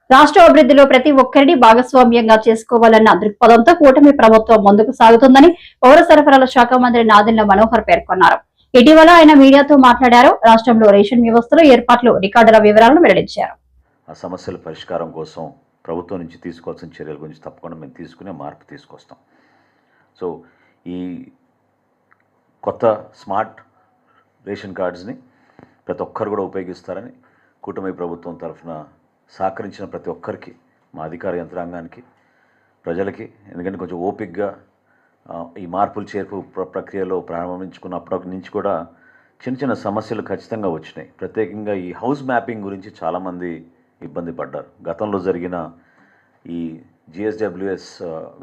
రాష్ట్ర అభివృద్ధిలో ప్రతి ఒక్కరిని భాగస్వామ్యంగా చేసుకోవాలన్న దృక్పథంతో కూటమి ప్రభుత్వం ముందుకు సాగుతుందని పౌర సరఫరాల శాఖ మంత్రి నాదెండ్ల మనోహర్ పేర్కొన్నారు. ఇటీవల ఆయన మీడియాతో మాట్లాడారు. రాష్ట్రంలో రేషన్ వ్యవస్థలో ఏర్పాట్లు రికార్డుల వివరాలను వెల్లడించారు. ఆ సమస్యల పరిష్కారం కోసం ప్రభుత్వం నుంచి తీసుకోవాల్సిన చర్యల గురించి తప్పకుండా మేము తీసుకునే మార్పు తీసుకొస్తాం. సో ఈ కొత్త స్మార్ట్ రేషన్ కార్డ్స్ని ప్రతి ఒక్కరు కూడా ఉపయోగిస్తారని కూటమి ప్రభుత్వం తరఫున సహకరించిన ప్రతి ఒక్కరికి, మా అధికార యంత్రాంగానికి, ప్రజలకి, ఎందుకంటే కొంచెం ఓపికగా ఈ మార్పులు చేర్పు ప్రక్రియలో ప్రారంభించుకున్నప్పటి నుంచి కూడా చిన్న చిన్న సమస్యలు ఖచ్చితంగా వచ్చినాయి. ప్రత్యేకంగా ఈ హౌస్ మ్యాపింగ్ గురించి చాలామంది ఇబ్బంది పడ్డారు. గతంలో జరిగిన ఈ GSWS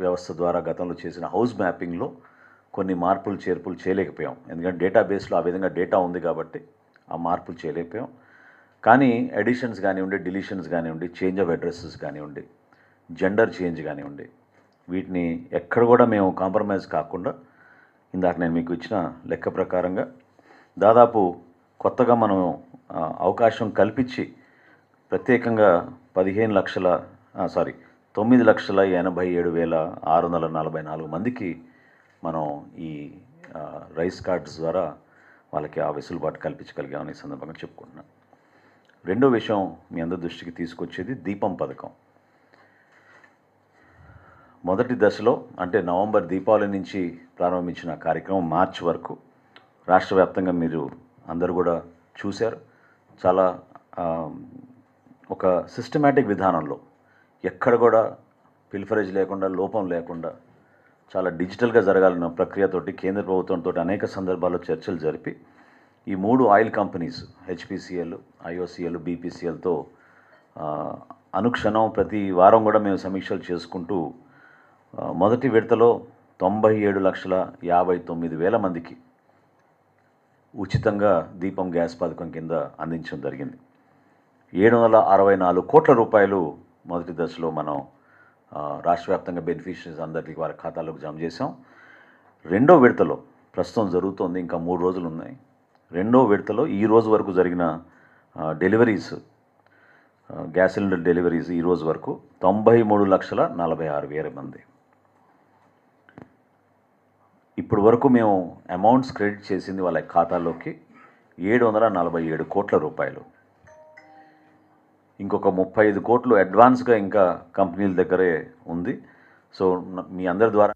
వ్యవస్థ ద్వారా గతంలో చేసిన హౌస్ మ్యాపింగ్లో కొన్ని మార్పులు చేర్పులు చేయలేకపోయాం. ఎందుకంటే డేటాబేస్లో ఆ విధంగా డేటా ఉంది కాబట్టి ఆ మార్పులు చేయలేకపోయాం. కానీ ఎడిషన్స్ కానివ్వండి, డిలీషన్స్ కానివ్వండి, చేంజ్ ఆఫ్ అడ్రస్సెస్ కానివ్వండి, జెండర్ చేంజ్ కానివ్వండి, వీటిని ఎక్కడ కూడా మేము కాంప్రమైజ్ కాకుండా ఇందాక నేను మీకు ఇచ్చిన లెక్క ప్రకారంగా దాదాపు కొత్తగా మనం అవకాశం కల్పించి ప్రత్యేకంగా 9,87,644 మందికి మనం ఈ రైస్ కార్డ్స్ ద్వారా వాళ్ళకి ఆ వెసులుబాటు కల్పించగలిగామని ఈ సందర్భంగా చెప్పుకుంటున్నాను. రెండో విషయం మీ అందరి దృష్టికి తీసుకొచ్చేది దీపం పథకం. మొదటి దశలో అంటే నవంబర్ దీపావళి నుంచి ప్రారంభించిన కార్యక్రమం మార్చి వరకు రాష్ట్ర వ్యాప్తంగా మీరు అందరూ కూడా చూశారు. చాలా ఒక సిస్టమేటిక్ విధానంలో ఎక్కడ కూడా పిల్ఫరేజ్ లేకుండా, లోపం లేకుండా చాలా డిజిటల్గా జరగాలన్న ప్రక్రియతోటి కేంద్ర ప్రభుత్వంతో అనేక సందర్భాల్లో చర్చలు జరిపి ఈ 3 ఆయిల్ కంపెనీస్ HPCL, IOCL, BPCLతో అనుక్షణం ప్రతి వారం కూడా మేము సమీక్షలు చేసుకుంటూ మొదటి విడతలో 97,59,000 మందికి ఉచితంగా దీపం గ్యాస్ పథకం కింద అందించడం జరిగింది. 764 కోట్ల రూపాయలు మొదటి దశలో మనం రాష్ట్ర వ్యాప్తంగా బెనిఫిషరీస్ అందరికీ వారి ఖాతాలోకి జమ చేసాం. రెండో విడతలో ప్రస్తుతం జరుగుతోంది, ఇంకా 3 రోజులు ఉన్నాయి. రెండో విడతలో ఈ రోజు వరకు జరిగిన డెలివరీస్, గ్యాస్ సిలిండర్ డెలివరీస్ ఈ రోజు వరకు 93,46,000 మంది. ఇప్పటి వరకు మేము అమౌంట్స్ క్రెడిట్ చేసింది వాళ్ళ ఖాతాలోకి 747 కోట్ల రూపాయలు. ఇంకొక 35 కోట్లు అడ్వాన్స్గా ఇంకా కంపెనీల దగ్గరే ఉంది. సో మీ అందరి ద్వారా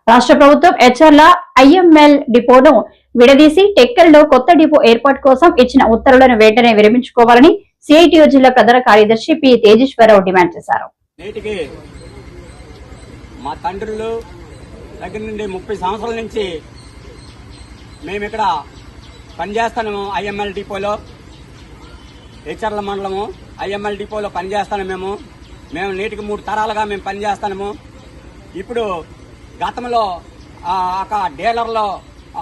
రాష్ట్ర ప్రభుత్వం హెచ్ఆర్ల IML డిపోను విడదీసి టెక్కల్లో కొత్త డిపో ఏర్పాటు కోసం ఇచ్చిన ఉత్తర్వులను వెంటనే విరమించుకోవాలని CITU జిల్లా ప్రధాన కార్యదర్శి P. తేజేశ్వరరావు డిమాండ్ చేశారు. నేటికి మా తండ్రులు దగ్గర నుండి 30 సంవత్సరాల నుంచి మేము ఇక్కడ పనిచేస్తాము. IML డిపోలో, హెచ్ఆర్ల మండలము IML డిపోలో పనిచేస్తాను. మేము నేటికి 3 తరాలుగా మేము పనిచేస్తాము. ఇప్పుడు గతంలో ఒక డీలర్లో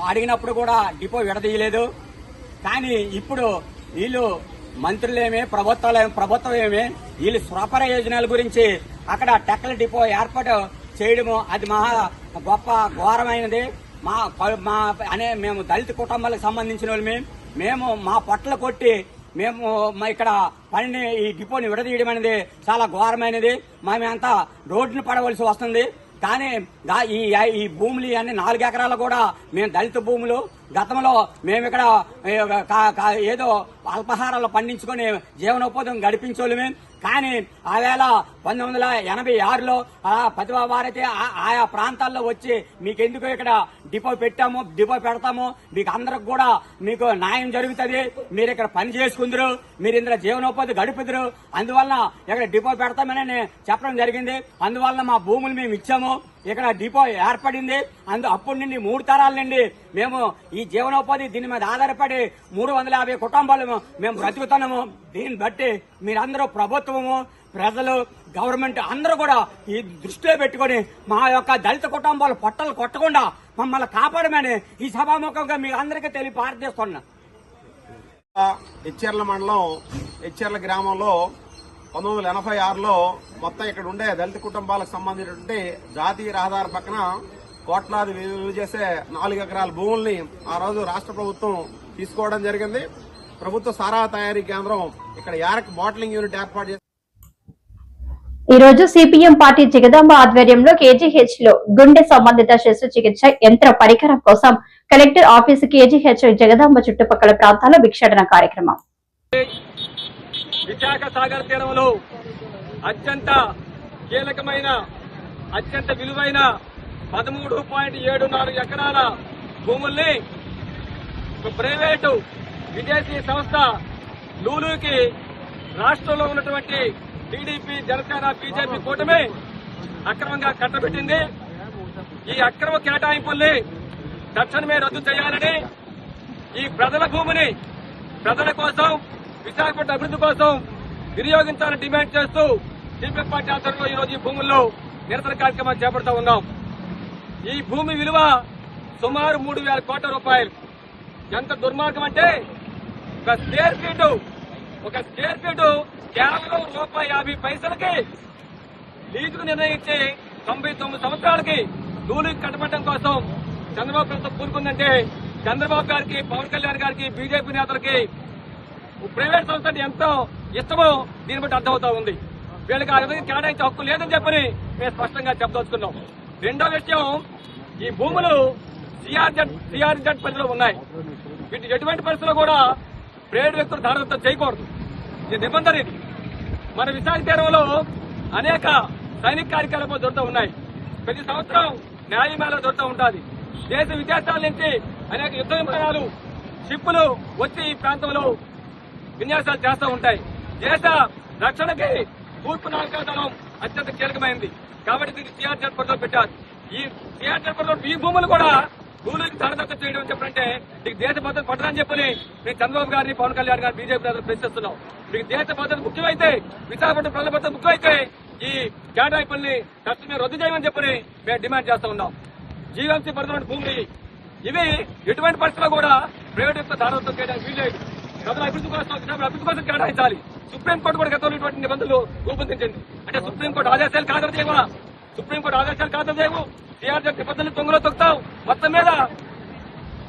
అడిగినప్పుడు కూడా డిపో విడదీయలేదు. కానీ ఇప్పుడు వీళ్ళు మంత్రులేమే, ప్రభుత్వం ఏమే, వీళ్ళు స్వప్రయోజనాల గురించి అక్కడ టెక్కల డిపో ఏర్పాటు చేయడము అది మహా గొప్ప ఘోరమైనది. మేము దళిత కుటుంబాలకు సంబంధించిన వాళ్ళు మేము మా పొట్టలు కొట్టి మేము ఇక్కడ పనిని ఈ డిపోని విడదీయడం అనేది చాలా ఘోరమైనది. మేమంతా రోడ్డును పడవలసి వస్తుంది. కానీ ఈ భూములు అన్ని 4 ఎకరాలు కూడా మేము దళిత భూములు. గతంలో మేము ఇక్కడ ఏదో అల్పాహారాలు పండించుకొని జీవనోపాధి గడిపించోళ్ళమే. కానీ ఆవేళ 1986లో ప్రతిభావారైతే ఆయా ప్రాంతాల్లో వచ్చి మీకెందుకు ఇక్కడ డిపో పెడతాము, మీకు అందరికి కూడా మీకు న్యాయం జరుగుతుంది, మీరు ఇక్కడ పని చేసుకుందరు, మీరు ఇందులో జీవనోపాధి గడుపుదురు, అందువలన ఇక్కడ డిపో పెడతామని చెప్పడం జరిగింది. అందువలన మా భూములు మేము ఇచ్చాము. ఇక్కడ డిపో ఏర్పడింది. అప్పటి నుండి 3 తరాల నుండి మేము ఈ జీవనోపాధి దీని మీద ఆధారపడి 350 కుటుంబాలు మేము బ్రతుకుతున్నాము. దీన్ని బట్టి మీరందరూ ప్రభుత్వము, ప్రజలు, గవర్నమెంట్ అందరూ కూడా ఈ దృష్టిలో పెట్టుకుని మా యొక్క దళిత కుటుంబాలు పొట్టలు కొట్టకుండా మమ్మల్ని కాపాడమని ఈ సభాముఖంగా మీ అందరికీ ప్రార్థిస్తున్నా. హెచ్ఆర్ల మండలం హెచ్ఆర్ల గ్రామంలో 1986లో మొత్తం ఇక్కడ ఉండే దళిత కుటుంబాలకు సంబంధించినటువంటి జాతీయ రహదారి పక్కన కోట్లాది విలువ చేసే 4 ఎకరాల భూముల్ని ఆ రోజు రాష్ట్ర ప్రభుత్వం తీసుకోవడం జరిగింది. ప్రభుత్వ సారా తయారీ కేంద్రం ఇక్కడ యారక్ బాటిలింగ్ యూనిట్ ఏర్పాటు చేసి ఈ రోజు సిపిఎం పార్టీ జగదాంబ ఆధ్వర్యంలో కేజీహెచ్ లో గుండె సంబంధిత శస్త్రచికిత్స యంత్ర పరికరం కోసం కలెక్టర్ ఆఫీసు కేజీహెచ్ జగదాంబ చుట్టుపక్కల ప్రాంతాల్లో భిక్షాటన కార్యక్రమం. విశాఖ సాగర్ తీరంలో అత్యంత కీలకమైన అత్యంత విలువైన 13.74 ఎకరాల భూముల్ని ప్రైవేటు విదేశీ సంస్థ లూలుకి రాష్ట్రంలో ఉన్నటువంటి టీడీపీ, జనసేన, బీజేపీ కూటమి అక్రమంగా కట్టబెట్టింది. ఈ అక్రమ కేటాయింపుల్ని తక్షణమే రద్దు చేయాలని, ఈ ప్రజల భూమిని ప్రజల కోసం, విశాఖపట్నం అభివృద్ధి కోసం వినియోగించాలని డిమాండ్ చేస్తూ సిపిఎం పార్టీ ఆధ్వర్యంలో ఈరోజు ఈ భూముల్లో నిరసన కార్యక్రమాలు చేపడుతూ ఉన్నాం. ఈ భూమి విలువ సుమారు 3,000 కోట్ల రూపాయలు. ఎంత దుర్మార్గం అంటే ఒక స్క్వేర్ ఫీటు కేవలం ₹1.50 లీజుకు నిర్ణయించి 99 సంవత్సరాలకి లూలుకి కట్టబెట్టడం కోసం చంద్రబాబు ప్రభుత్వం కూరుకుందంటే చంద్రబాబు గారికి, పవన్ కళ్యాణ్ గారికి, బీజేపీ నేతలకి ప్రైవేట్ సంస్థ అంటే ఎంతో ఇష్టమో దీన్ని బట్టి అర్థమవుతా ఉంది. వీళ్ళకి ఆ విధంగా కేటాయించే హక్కు లేదని చెప్పని మేము స్పష్టంగా చెప్పదలుచుకున్నాం. రెండో విషయం, ఈ భూములు సిఆర్జెడ్ పరిధిలో ఉన్నాయి. వీటి ఎటువంటి పరిస్థితుల్లో కూడా ప్రైవేట్ వ్యక్తులు దారదత్తం చేయకూడదు. ఇది నిబంధన. ఇది మన విశాఖ తీరంలో అనేక సైనిక కార్యకలాపాలు జరుగుతూ ఉన్నాయి. ప్రతి సంవత్సరం న్యాయమేళ జరుగుతూ ఉంటుంది. దేశ విదేశాల నుంచి అనేక యుద్ధ విమానాలు, షిప్పులు వచ్చి ఈ ప్రాంతంలో విన్యాసాలు చేస్తూ ఉంటాయి. దేశ రక్షణకి తూర్పు నావికాదళం అత్యంత కీలకమైంది. కాబట్టి దీనికి సిఆర్జెడ్ పరిధిలో పెట్టారు. ఈ సిఆర్జెడ్ పరిధిలో ఈ భూములు కూడా భూములకి దారదత్తం చేయడం చెప్పంటే మీకు దేశ భద్రత పట్టదని చెప్పని మేము చంద్రబాబు గారిని, పవన్ కళ్యాణ్ గారిని, బీజేపీ నేతలు ప్రశ్నిస్తున్నాం. మీకు దేశ భద్రత ముఖ్యమైతే, విశాఖపట్నం ప్రజల భద్రత ముఖ్యమైతే ఈ కేటాయింపుల్ని తక్షణమే రద్దు చేయమని చెప్పని మేము డిమాండ్ చేస్తా ఉన్నాం. జీవీఎంసీ పరిధిలో భూములు ఇవి ఎటువంటి పరిస్థితుల్లో కూడా ప్రైవేట్ యొక్క దారదత్తం చేయడానికి వీల్లేదు. ప్రజల అభివృద్ధి కోసం కేటాయించాలి. సుప్రీంకోర్టు కూడా గతంలో ఇటువంటి నిబంధనలు రూపొందించింది. అంటే సుప్రీంకోర్టు ఆదేశాలు ఖాతరు చేయవా? సుప్రీంకోర్టు ఆదేశాలు ఖాతరు చేయవు. సిఆర్జెడ్ నిబంధనలు తొంగలో తొక్కుతావు. మొత్తం మీద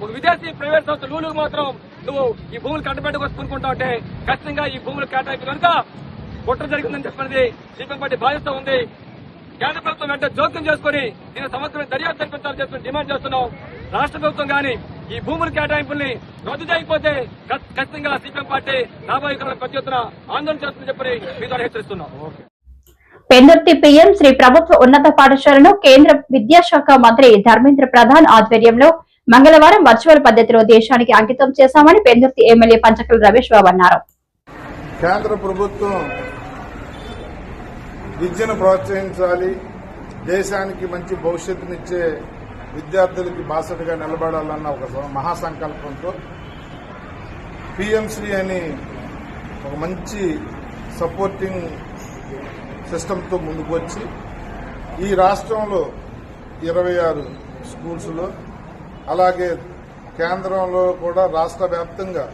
ఒక విదేశీ ప్రైవేట్ సంస్థ లూలుకు మాత్రం నువ్వు ఈ భూములు కట్టబెట్టకు కొనుక్కుంటావు అంటే ఖచ్చితంగా ఈ భూములు కేటాయింపు కనుక కుట్ర జరిగిందని చెప్పినది సిపిఎం పార్టీ భావిస్తూ ఉంది. కేంద్ర ప్రభుత్వం వెంటనే జోక్యం చేసుకుని దీని సమగ్రమైన దర్యాప్తు జరిపించాలని చెప్పి డిమాండ్ చేస్తున్నాం. రాష్ట్ర ప్రభుత్వం గాని ఈ భూముల కేటాయింపుల్ని రద్దు చేయకపోతే ఖచ్చితంగా సిపిఎం పార్టీ రాబోయే కాలంలో పెద్ద ఎత్తున ఆందోళన చేస్తుందని చెప్పి మీ ద్వారా హెచ్చరిస్తున్నాం. పెందుర్తి పీఎం శ్రీ ప్రభుత్వ ఉన్నత పాఠశాలను కేంద్ర విద్యాశాఖ మంత్రి ధర్మేంద్ర ప్రధాన్ ఆధ్వర్యంలో మంగళవారం వర్చువల్ పద్ధతిలో దేశానికి అంకితం చేశామని పెందుర్తి ఎమ్మెల్యే పంచకల రమేష్ బాబు అన్నారు. కేంద్ర ప్రభుత్వం విద్యను ప్రోత్సహించాలి, దేశానికి మంచి భవిష్యత్తునిచ్చే విద్యార్థులకి బాసటగా నిలబడాలన్న ఒక మహాసంకల్పంతో పీఎంశ్రీ అని ఒక మంచి సపోర్టింగ్ సిస్టంతో ముందుకు వచ్చి ఈ రాష్ట్రంలో 26 స్కూల్స్లో, అలాగే కేంద్రంలో కూడా రాష్ట్ర వ్యాప్తంగా,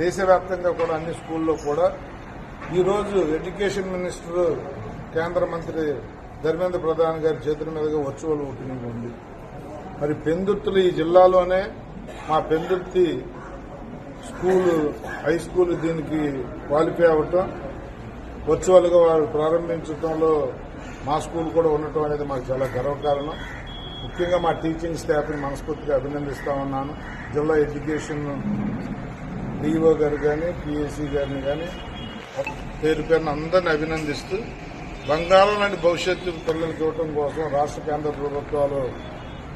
దేశవ్యాప్తంగా కూడా అన్ని స్కూల్లో కూడా ఈరోజు ఎడ్యుకేషన్ మినిస్టర్, కేంద్ర మంత్రి ధర్మేంద్ర ప్రధాన్ గారి చేతుల మీదుగా వర్చువల్ ఓపెనింగ్ ఉంది. మరి పెందుర్తిలో ఈ జిల్లాలోనే మా పెందుర్తి స్కూలు, హై స్కూల్ దీనికి క్వాలిఫై అవ్వటం, వర్చువల్ గా వారు ప్రారంభించడంలో మా స్కూల్ కూడా ఉండటం అనేది మాకు చాలా గర్వకారణం. ముఖ్యంగా మా టీచింగ్ స్టాఫ్ని మనస్ఫూర్తిగా అభినందిస్తా ఉన్నాను. జిల్లా ఎడ్యుకేషన్ డిఓ గారు కానీ, పిఎస్సి గారిని కానీ పేరు పేరున అందరినీ అభినందిస్తూ బంగారం లాంటి భవిష్యత్తు పిల్లలకి ఇవ్వడం కోసం రాష్ట్ర కేంద్ర ప్రభుత్వాలు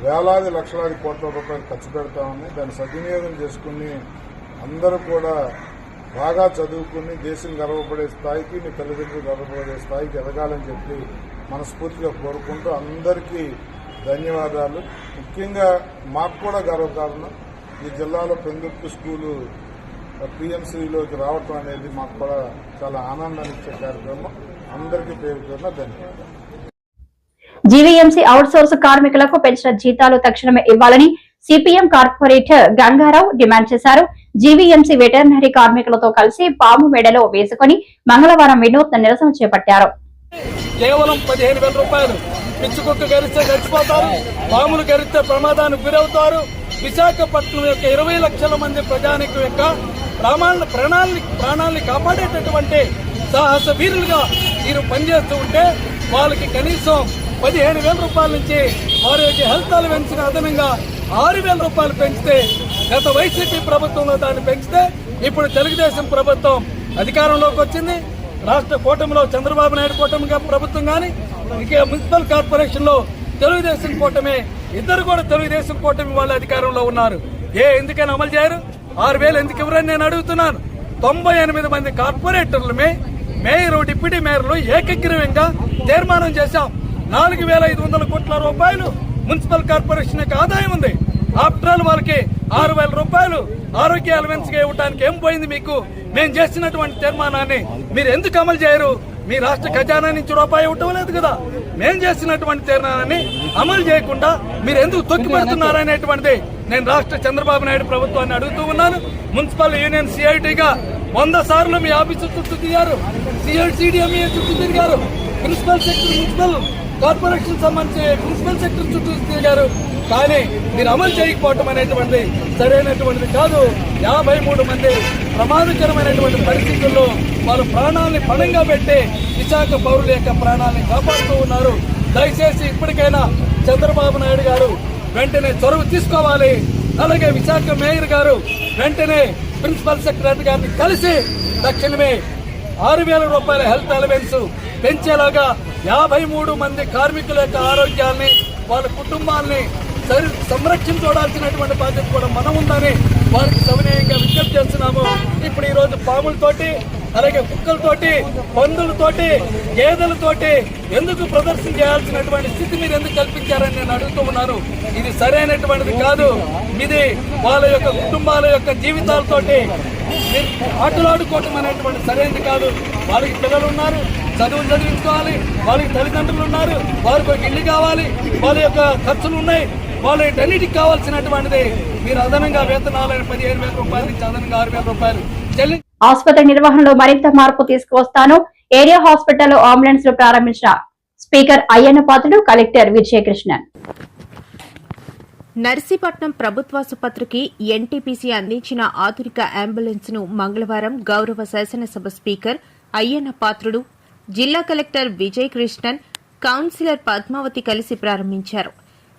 వేలాది లక్షలాది కోట్ల రూపాయలు ఖర్చు పెడతా ఉన్నాయి. దాన్ని సద్వినియోగం చేసుకుని అందరూ కూడా బాగా చదువుకుని దేశం గర్వపడే స్థాయికి, మీ తల్లిదండ్రులు గర్వపడే స్థాయికి ఎదగాలని చెప్పి మనస్ఫూర్తిగా కోరుకుంటూ అందరికీ ధన్యవాదాలు. ముఖ్యంగా మాకు కూడా గర్వకారణం ఈ జిల్లాలో పెందుర్తి స్కూలు పీఎంసీలోకి రావటం అనేది మాకు కూడా చాలా ఆనందాన్ని ఇచ్చే కార్యక్రమం. అందరికీ పేరు పేరున ధన్యవాదాలు. జీవీఎంసీ అవుట్ సోర్స్ కార్మికులకు పెంచిన జీతాలు తక్షణమే ఇవ్వాలని సిపిఎం కార్పొరేటర్ గంగారావు డిమాండ్ చేశారు. జీవీఎంసీ వెటర్నరీ కార్మికులతో కలిసి పాము మెడలో వేసుకుని మంగళవారం వినూత్న నిరసన చేపట్టారు. కేవలం 15,000 రూపాయలు. పిచ్చుకుక్క గరిస్తే చచ్చిపోతారు, పాములు గరిస్తే ప్రమాదానికి గురవుతారు. విశాఖపట్నం యొక్క 20 లక్షల మంది ప్రజానికం యొక్క ప్రాణాలని కాపాడేటటువంటి సాహస వీరులుగా వీరు పనిచేస్తూ ఉంటే వాళ్ళకి కనీసం 15,000 రూపాయల నుంచి వారి యొక్క హెల్త్ అలవెన్స్ అదనంగా 6,000 రూపాయలు పెంచితే, గత వైసీపీ ప్రభుత్వంలో దాన్ని పెంచితే ఇప్పుడు తెలుగుదేశం ప్రభుత్వం అధికారంలోకి వచ్చింది. రాష్ట్ర కూటమిలో చంద్రబాబు నాయుడు కూటమి ప్రభుత్వం గాని, ఇక మున్సిపల్ కార్పొరేషన్ లో తెలుగుదేశం కూటమి, ఇద్దరు కూడా తెలుగుదేశం కూటమి వాళ్ళ అధికారంలో ఉన్నారు. ఎందుకని అమలు చేయరు? 6,000 ఎందుకు ఇవ్వరని నేను అడుగుతున్నాను. 98 మంది కార్పొరేటర్లమే మేయరు, డిప్యూటీ మేయర్లు ఏకగ్రీవంగా తీర్మానం చేశాం. 4,500 కోట్ల రూపాయలు మున్సిపల్ కార్పొరేషన్ యొక్క ఆదాయం ఉంది. ఆఫ్టర్ ఆల్ వాళ్ళకి 6,000 రూపాయలు ఆరోగ్య అలవెన్స్ గా ఇవ్వడానికి ఏం పోయింది మీకు? మేము చేసినటువంటి తీర్మానాన్ని మీరు ఎందుకు అమలు చేయరు? మీ రాష్ట్ర ఖజానా నుంచి రూపాయి ఇవ్వటం లేదు కదా. మేము చేసినటువంటి తీర్మానాన్ని అమలు చేయకుండా మీరు ఎందుకు తొక్కిపెడుతున్నారనేటువంటిది నేను రాష్ట్ర చంద్రబాబు నాయుడు ప్రభుత్వాన్ని అడుగుతూ ఉన్నాను. మున్సిపల్ యూనియన్ సిఐటిగా 100 సార్లు మీ ఆఫీసు చుట్టూ తిరిగారు, సిడిఎంఏ చుట్టూ తిరిగారు, మున్సిపల్ కార్పొరేషన్ సంబంధించి ప్రిన్సిపల్ సెక్రటరీ చుట్టూ తిరిగారు. కానీ మీరు అమలు చేయకపోవటం అనేటువంటిది సరైనటువంటిది కాదు. 53 మంది ప్రమాదకరమైనటువంటి పరిస్థితుల్లో వారు ప్రాణాలని పణంగా పెట్టి విశాఖ పౌరుల యొక్క ప్రాణాలని కాపాడుతూ ఉన్నారు. దయచేసి ఇప్పటికైనా చంద్రబాబు నాయుడు గారు వెంటనే చొరవ తీసుకోవాలి. అలాగే విశాఖ మేయర్ గారు వెంటనే ప్రిన్సిపల్ సెక్రటరీ గారిని కలిసి తక్షణమే 6,000 రూపాయల హెల్త్ అలవెన్స్ పెంచేలాగా 53 మంది కార్మికుల యొక్క ఆరోగ్యాన్ని, వాళ్ళ కుటుంబాన్ని సంరక్షించుకోవాల్సినటువంటి బాధ్యత కూడా మనం ఉందని వారికి సవినయంగా విజ్ఞప్తి చేస్తున్నాము. ఇప్పుడు ఈ రోజు పాములతోటి, అలాగే కుక్కలతోటి, పందులతోటి, గేదెలతోటి ఎందుకు ప్రదర్శన చేయాల్సినటువంటి స్థితి మీరు ఎందుకు కల్పించారని నేను అడుగుతూ ఉన్నాను. ఇది సరైనటువంటిది కాదు. ఇది వాళ్ళ యొక్క కుటుంబాల యొక్క జీవితాలతోటి మీరు ఆటలాడుకోవటం అనేటువంటి సరైనది కాదు. వాళ్ళకి పిల్లలు ఉన్నారు, చదువులు చదివించుకోవాలి, వాళ్ళకి తల్లిదండ్రులు ఉన్నారు, వారికి ఒక ఇల్లు కావాలి, వాళ్ళ యొక్క ఖర్చులు ఉన్నాయి, వాళ్ళన్నిటికి కావాల్సినటువంటిది మీరు అదనంగా వేతనాలను 15,000 రూపాయల నుంచి అదనంగా 6,000 రూపాయలు చెల్లి. ఆసుపత్రి నిర్వహణలో మరింత మార్పు తీసుకువస్తాను. ఏరియా హాస్పిటల్లో అంబులెన్స్ లు ప్రారంభించిన speaker Ayyanna Patrudu, collector Vijayakrishnan. Narsipatnam ప్రభుత్వాసుపత్రికి NTPC అందించిన ఆధునిక అంబులెన్స్ ను మంగళవారం గౌరవ శాసనసభ స్పీకర్ అయ్యన్న పాత్రుడు, జిల్లా కలెక్టర్ విజయకృష్ణన్, కౌన్సిలర్ పద్మావతి కలిసి ప్రారంభించారు.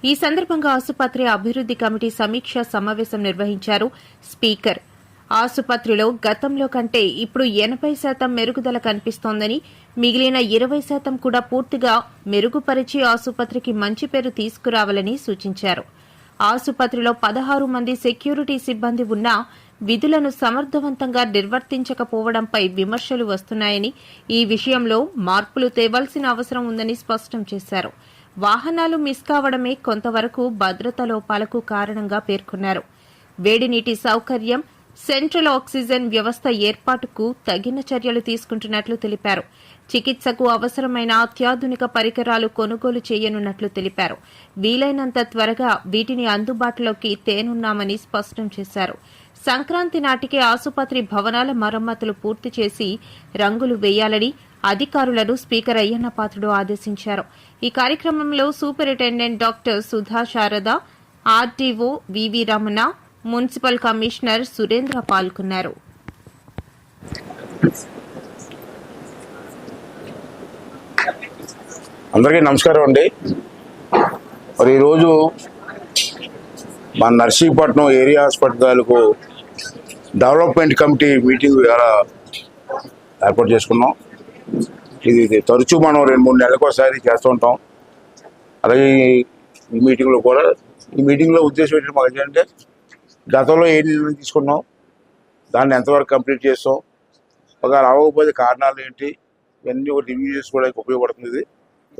ఈ సందర్భంగా ఆసుపత్రి అభివృద్ది కమిటీ సమీక్షా సమావేశం నిర్వహించారు స్పీకర్. ఆసుపత్రిలో గతంలో కంటే ఇప్పుడు 80% మెరుగుదల కనిపిస్తోందని, మిగిలిన 20% కూడా పూర్తిగా మెరుగుపరిచి ఆసుపత్రికి మంచి పేరు తీసుకురావాలని సూచించారు. ఆసుపత్రిలో 16 మంది సెక్యూరిటీ సిబ్బంది ఉన్నా విధులను సమర్థవంతంగా నిర్వర్తించకపోవడంపై విమర్శలు వస్తున్నాయని, ఈ విషయంలో మార్పులు తేవాల్సిన అవసరం ఉందని స్పష్టం చేశారు. వాహనాలు మిస్ కావడమే కొంతవరకు భద్రతా లోపాలకు కారణంగా పేర్కొన్నారు. వేడినీటి సౌకర్యం, సెంట్రల్ ఆక్సిజన్ వ్యవస్థ ఏర్పాటుకు తగిన చర్యలు తీసుకుంటున్నట్లు తెలిపారు. చికిత్సకు అవసరమైన అత్యాధునిక పరికరాలు కొనుగోలు చేయనున్నట్లు తెలిపారు. వీలైనంత త్వరగా వీటిని అందుబాటులోకి తేనున్నామని స్పష్టం చేశారు. సంక్రాంతి నాటికి ఆసుపత్రి భవనాల మరమ్మతులు పూర్తి చేసి రంగులు వేయాలని అధికారులను స్పీకర్ అయ్యన్న పాత్రుడు ఆదేశించారు. ఈ కార్యక్రమంలో superintendent doctor Sudha Sharada, RDO V V Ramana, municipal commissioner Surendra పాల్గొన్నారు. అందరికీ నమస్కారం అండి. మరి ఈరోజు మన నర్సీపట్నం ఏరియా హాస్పిటల్కు డెవలప్మెంట్ కమిటీ మీటింగ్ ఎలా ఏర్పాటు చేసుకున్నాం. ఇది తరచూ మనం 2-3 నెలలకోసారి చేస్తూ ఉంటాం. అలాగే ఈ మీటింగ్లో కూడా, ఈ మీటింగ్లో ఉద్దేశం ఏంటంటే మాకు ఏంటంటే గతంలో ఏ నిర్ణయం తీసుకున్నాం, దాన్ని ఎంతవరకు కంప్లీట్ చేస్తాం, ఒకవేళ అవ్వకపోతే కారణాలు ఏంటి, ఇవన్నీ ఒక రివ్యూ చేసుకోవడానికి ఉపయోగపడుతుంది.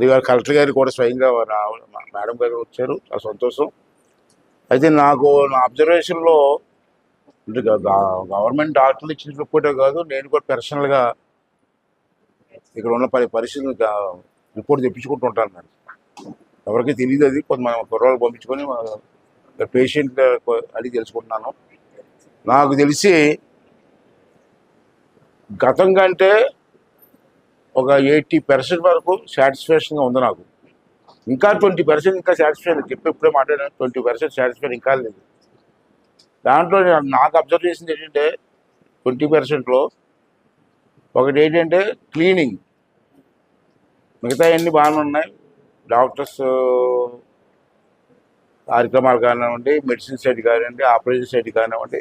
ఇవాళ కలెక్టర్ గారు కూడా స్వయంగా మేడం గారు వచ్చారు, చాలా సంతోషం. అయితే నాకు నా అబ్జర్వేషన్లో గవర్నమెంట్ డాక్టర్లు ఇచ్చిన రిపోర్టే కాదు, నేను కూడా పర్సనల్గా ఇక్కడ ఉన్న పరిస్థితులు రిపోర్ట్ తెప్పించుకుంటూ ఉంటాను. నేను ఎవరికి తెలియదు, అది కొంత కుర్రాళ్ళు పంపించుకొని పేషెంట్ అడిగి తెలుసుకుంటున్నాను. నాకు తెలిసి గతం కంటే ఒక 80% వరకు సాటిస్ఫాక్షన్గా ఉంది నాకు. ఇంకా 20% ఇంకా సాటిస్ఫాక్షన్ చెప్పి ఇప్పుడే మాట్లాడాను. 20% సాటిస్ఫాక్షన్ ఇంకా లేదు. దాంట్లో నాకు అబ్జర్వ్ చేసింది ఏంటంటే 20%లో ఒకటి ఏంటంటే క్లీనింగ్. మిగతా అన్నీ బాగానే ఉన్నాయి. డాక్టర్స్ కార్యక్రమాలు కానివ్వండి, మెడిసిన్ సైడ్ కానివ్వండి, ఆపరేషన్ సైడ్ కానివ్వండి,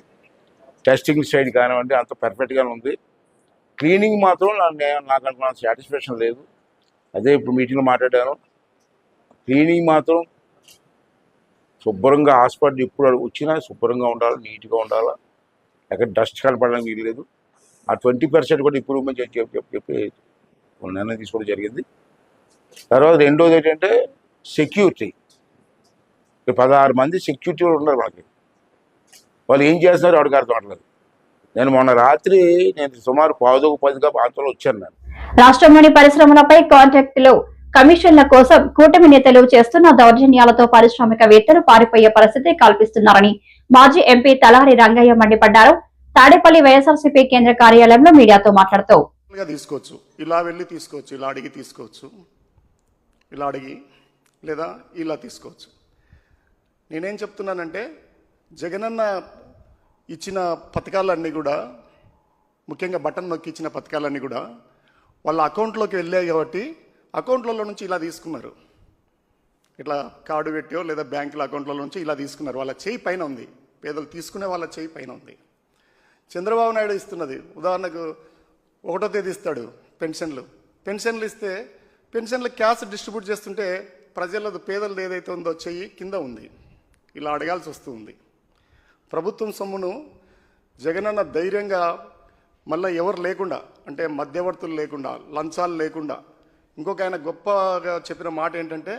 టెస్టింగ్ సైడ్ కానివ్వండి, అంత పర్ఫెక్ట్గానే ఉంది. క్లీనింగ్ మాత్రం నాకు అనుకున్న సాటిస్ఫాక్షన్ లేదు. అదే ఇప్పుడు మీటింగ్లో మాట్లాడాను. క్లీనింగ్ మాత్రం శుభ్రంగా హాస్పిటల్ ఇప్పుడు వచ్చినా శుభ్రంగా ఉండాలి, నీట్గా ఉండాలి, ఎక్కడ డస్ట్ కనపడడానికి వీల్లేదు. ఆ 20% కూడా ఇంప్రూవ్మెంట్ చెప్పి నిర్ణయం తీసుకోవడం జరిగింది. తర్వాత రెండోది ఏంటంటే సెక్యూరిటీ. 16 మంది సెక్యూరిటీ ఉన్నారు మనకి. వాళ్ళు ఏం చేస్తున్నారో వాడికి అర్థం అవ్వట్లేదు. నేను మొన్న రాత్రి సుమారు 10 ప్రాంతంలో వచ్చాను. నేను రాష్ట్రంలోని పరిశ్రమలపై కాంట్రాక్టులు కమిషన్ల కోసం కూటమి నేతలు చేస్తున్న దౌర్జన్యాలతో పారిశ్రామికవేత్తలు పారిపోయే పరిస్థితి కల్పిస్తున్నారని మాజీ ఎంపీ తలారి రంగయ్య మండిపడ్డారు. తాడేపల్లి వైఎస్ఆర్సీపీ కేంద్ర కార్యాలయంలో మీడియాతో మాట్లాడుతూ తీసుకోవచ్చు, ఇలా వెళ్ళి తీసుకోవచ్చు, ఇలా అడిగి తీసుకోవచ్చు, ఇలా అడిగి లేదా ఇలా తీసుకోవచ్చు. నేనేం చెప్తున్నానంటే జగనన్న ఇచ్చిన పథకాలన్నీ కూడా, ముఖ్యంగా బటన్ నొక్కి ఇచ్చిన పథకాలన్నీ కూడా వాళ్ళ అకౌంట్లోకి వెళ్ళాయి కాబట్టి అకౌంట్లలో నుంచి ఇలా తీసుకున్నారు. ఇట్లా కార్డు పెట్టో లేదా బ్యాంకుల అకౌంట్లలో నుంచి ఇలా తీసుకున్నారు. వాళ్ళ చేయి పైన ఉంది. పేదలు తీసుకునే వాళ్ళ చేయి పైన ఉంది. చంద్రబాబు నాయుడు ఇస్తున్నది ఉదాహరణకు 1వ తేదీ ఇస్తాడు పెన్షన్లు ఇస్తే పెన్షన్లు క్యాష్ డిస్ట్రిబ్యూట్ చేస్తుంటే ప్రజలది పేదలది ఏదైతే ఉందో చెయ్యి కింద ఉంది. ఇలా అడగాల్సి వస్తుంది. ప్రభుత్వం సొమ్మును జగనన్న ధైర్యంగా మళ్ళీ ఎవరు లేకుండా, అంటే మధ్యవర్తులు లేకుండా, లంచాలు లేకుండా, ఇంకొక ఆయన గొప్పగా చెప్పిన మాట ఏంటంటే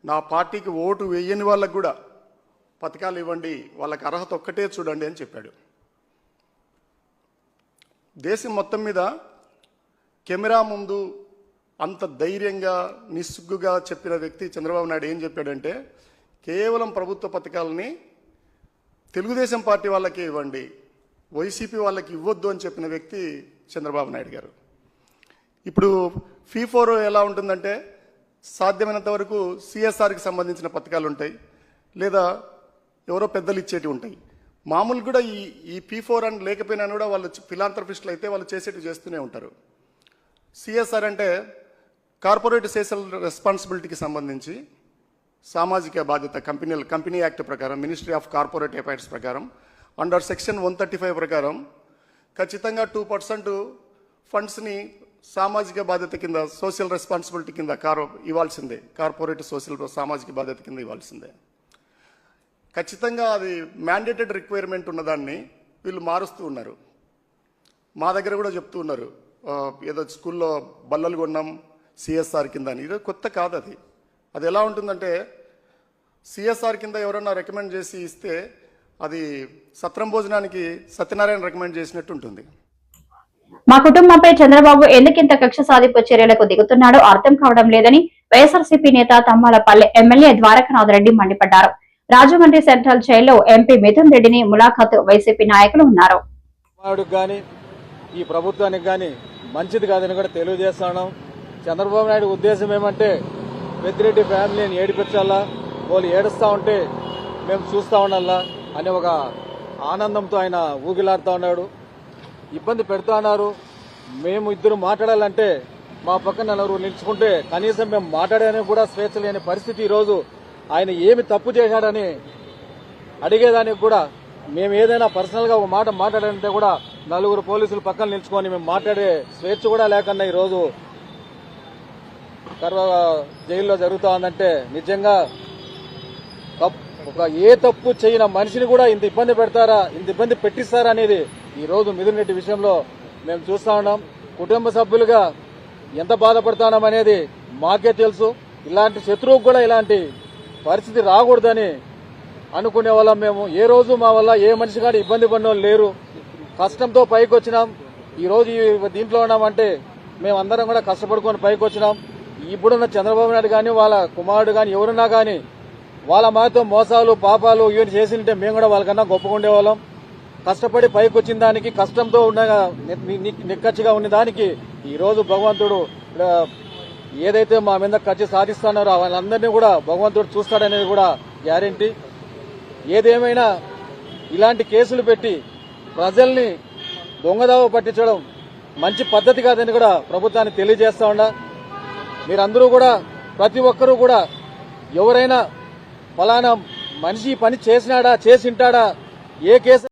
నా పార్టీకి ఓటు వేయని వాళ్ళకు కూడా పథకాలు ఇవ్వండి, వాళ్ళకి అర్హత ఒక్కటే చూడండి అని చెప్పాడు. దేశం మొత్తం మీద కెమెరా ముందు అంత ధైర్యంగా నిస్సిగ్గుగా చెప్పిన వ్యక్తి చంద్రబాబు నాయుడు ఏం చెప్పాడంటే కేవలం ప్రభుత్వ పథకాలని తెలుగుదేశం పార్టీ వాళ్ళకే ఇవ్వండి, వైసీపీ వాళ్ళకి ఇవ్వద్దు అని చెప్పిన వ్యక్తి చంద్రబాబు నాయుడు గారు. ఇప్పుడు ఫీ4 ఎలా ఉంటుందంటే సాధ్యమైనంత వరకు సిఎస్ఆర్కి సంబంధించిన పథకాలు ఉంటాయి, లేదా ఎవరో పెద్దలు ఇచ్చేటివి ఉంటాయి. మామూలు కూడా ఈ P4 అని లేకపోయినా కూడా వాళ్ళు ఫిలాంథ్రపిస్టులు అయితే వాళ్ళు చేసేటివి చేస్తూనే ఉంటారు. సిఎస్ఆర్ అంటే కార్పొరేట్ సోషల్ రెస్పాన్సిబిలిటీకి సంబంధించి సామాజిక బాధ్యత కంపెనీ యాక్ట్ ప్రకారం, మినిస్ట్రీ ఆఫ్ కార్పొరేట్ అఫైర్స్ ప్రకారం, అండర్ సెక్షన్ 135 ప్రకారం ఖచ్చితంగా 2% ఫండ్స్ని సామాజిక బాధ్యత కింద, సోషల్ రెస్పాన్సిబిలిటీ కింద ఇవ్వాల్సిందే. కార్పొరేట్ సామాజిక బాధ్యత కింద ఇవ్వాల్సిందే. ఖచ్చితంగా అది మ్యాండేటెడ్ రిక్వైర్మెంట్ ఉన్నదాన్ని వీళ్ళు మారుస్తూ ఉన్నారు. మా దగ్గర కూడా చెప్తూ ఉన్నారు, ఏదో స్కూల్లో బల్లలు కొన్నాం సిఎస్ఆర్ కింద అని. ఇది కొత్త కాదు. అది ఎలా ఉంటుందంటే సిఎస్ఆర్ కింద ఎవరన్నా రికమెండ్ చేసి ఇస్తే అది సత్రం భోజనానికి సత్యనారాయణ రికమెండ్ చేసినట్టు ఉంటుంది. మా కుటుంబంపై చంద్రబాబు ఎందుకింత కక్ష సాధింపు చర్యలకు దిగుతున్నాడో అర్థం కావడం లేదని వైఎస్ఆర్సీపీ నేత తమ్మాలపల్లి ఎమ్మెల్యే ద్వారకానాథ్ రెడ్డి మండిపడ్డారు. రాజమండ్రి సెంట్రల్ జైల్లో ఎంపీ మిథున్ రెడ్డిని ములాఖాతు వైసీపీ నాయకులు ఉన్నారు. ఈ ప్రభుత్వానికి కానీ మంచిది కాదని కూడా తెలియజేస్తున్నాం. చంద్రబాబు నాయుడు ఉద్దేశం ఏమంటే పెద్దిరెడ్డి ఫ్యామిలీని ఏడిపించాలా, వాళ్ళు ఏడుస్తూ ఉంటే మేము చూస్తూ ఉండాలా అనే ఒక ఆనందంతో ఆయన ఊగిలాడుతూ ఉన్నాడు. ఇబ్బంది పెడుతూ ఉన్నారు. మేము ఇద్దరు మాట్లాడాలంటే మా పక్కన నలుగురు నిలుచుకుంటే కనీసం మేము మాట్లాడడానికి కూడా స్వేచ్ఛ లేని పరిస్థితి. ఈరోజు ఆయన ఏమి తప్పు చేశాడని అడిగేదానికి కూడా, మేము ఏదైనా పర్సనల్గా ఒక మాట మాట్లాడాలంటే కూడా నలుగురు పోలీసులు పక్కన నిలుచుకొని మేము మాట్లాడే స్వేచ్ఛ కూడా లేకుండా ఈరోజు జైల్లో జరుగుతూ ఉందంటే నిజంగా ఒక ఏ తప్పు చేయని మనిషిని కూడా ఇంత ఇబ్బంది పెడతారా, ఇంత ఇబ్బంది పెట్టిస్తారా అనేది ఈరోజు మిథున్ రెడ్డి విషయంలో మేము చూస్తా ఉన్నాం. కుటుంబ సభ్యులుగా ఎంత బాధపడతాం అనేది మాకే తెలుసు. ఇలాంటి శత్రువుకు కూడా ఇలాంటి పరిస్థితి రాకూడదని అనుకునే వాళ్ళం మేము. ఏ రోజు మా వల్ల ఏ మనిషి కానీ ఇబ్బంది పడిన వాళ్ళు లేరు. కష్టంతో పైకి వచ్చినాం. ఈరోజు దీంట్లో ఉన్నామంటే మేమందరం కూడా కష్టపడుకొని పైకి వచ్చినాం. ఇప్పుడున్న చంద్రబాబు నాయుడు కానీ వాళ్ళ కుమారుడు కానీ ఎవరున్నా కానీ వాళ్ళ మాతో మోసాలు పాపాలు ఇవన్నీ చేసింటే మేము కూడా వాళ్ళకన్నా గొప్పగా ఉండేవాళ్ళం. కష్టపడి పైకి వచ్చిన దానికి, కష్టంతో ఉన్న నిక్కచ్చిగా ఉన్న దానికి ఈరోజు భగవంతుడు ఏదైతే మా మీద కచ్చి సాధిస్తున్నారో వాళ్ళందరినీ కూడా భగవంతుడు చూస్తాడనేది కూడా గ్యారెంటీ. ఏదేమైనా ఇలాంటి కేసులు పెట్టి ప్రజల్ని దొంగదావ పట్టించడం మంచి పద్ధతి కాదని కూడా ప్రభుత్వాన్ని తెలియజేస్తా ఉన్నా. మీరందరూ కూడా ప్రతి ఒక్కరూ కూడా ఎవరైనా ఫలానా మనిషి పని చేసినాడా, చేసింటాడా, ఏ కేసు